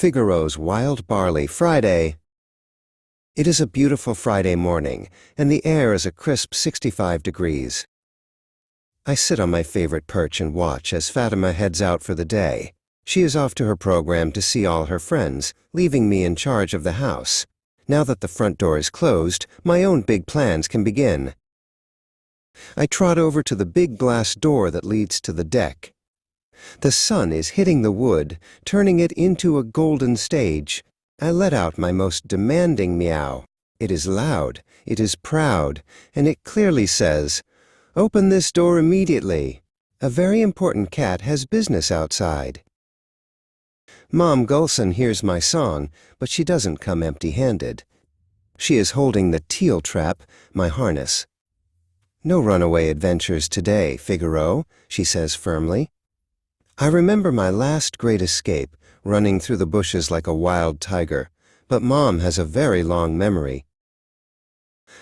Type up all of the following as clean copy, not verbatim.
Figaro's Wild Barley Friday. It is a beautiful Friday morning, and the air is a crisp 65 degrees. I sit on my favorite perch and watch as Fatima heads out for the day. She is off to her program to see all her friends, leaving me in charge of the house. Now that the front door is closed, my own big plans can begin. I trot over to the big glass door that leads to the deck. The sun is hitting the wood, turning it into a golden stage. I let out my most demanding meow. It is loud, it is proud, and it clearly says, "Open this door immediately. A very important cat has business outside." Mom Gulson hears my song, but she doesn't come empty-handed. She is holding the teal trap, my harness. "No runaway adventures today, Figaro," she says firmly. I remember my last great escape, running through the bushes like a wild tiger, but Mom has a very long memory.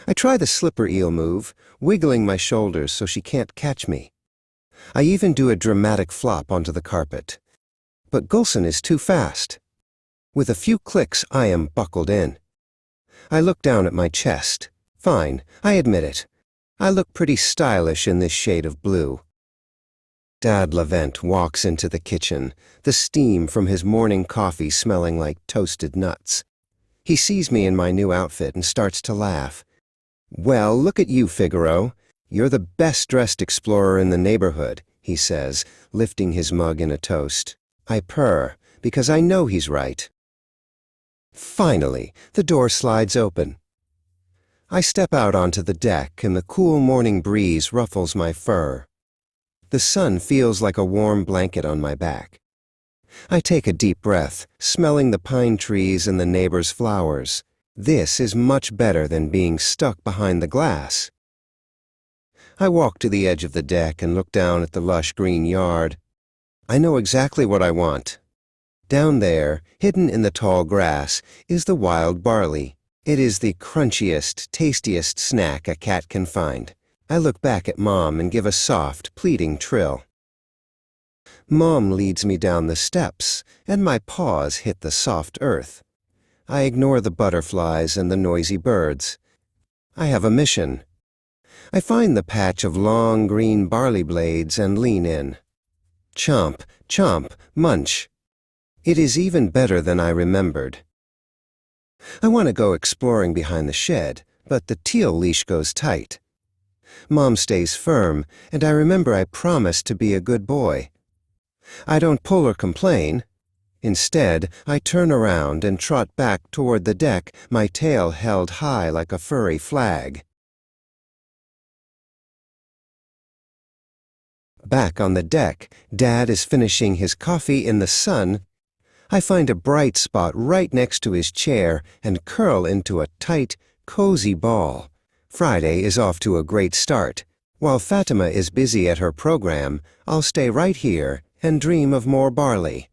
I try the slipper eel move, wiggling my shoulders so she can't catch me. I even do a dramatic flop onto the carpet. But Gulson is too fast. With a few clicks, I am buckled in. I look down at my chest. Fine, I admit it. I look pretty stylish in this shade of blue. Dad Levent walks into the kitchen, the steam from his morning coffee smelling like toasted nuts. He sees me in my new outfit and starts to laugh. "Well, look at you, Figaro. You're the best-dressed explorer in the neighborhood," he says, lifting his mug in a toast. I purr, because I know he's right. Finally, the door slides open. I step out onto the deck and the cool morning breeze ruffles my fur. The sun feels like a warm blanket on my back. I take a deep breath, smelling the pine trees and the neighbor's flowers. This is much better than being stuck behind the glass. I walk to the edge of the deck and look down at the lush green yard. I know exactly what I want. Down there, hidden in the tall grass, is the wild barley. It is the crunchiest, tastiest snack a cat can find. I look back at Mom and give a soft, pleading trill. Mom leads me down the steps, and my paws hit the soft earth. I ignore the butterflies and the noisy birds. I have a mission. I find the patch of long green barley blades and lean in. Chomp, chomp, munch. It is even better than I remembered. I want to go exploring behind the shed, but the teal leash goes tight. Mom stays firm, and I remember I promised to be a good boy. I don't pull or complain. Instead, I turn around and trot back toward the deck, my tail held high like a furry flag. Back on the deck, Dad is finishing his coffee in the sun. I find a bright spot right next to his chair and curl into a tight, cozy ball. Friday is off to a great start. While Fatima is busy at her program, I'll stay right here and dream of more barley.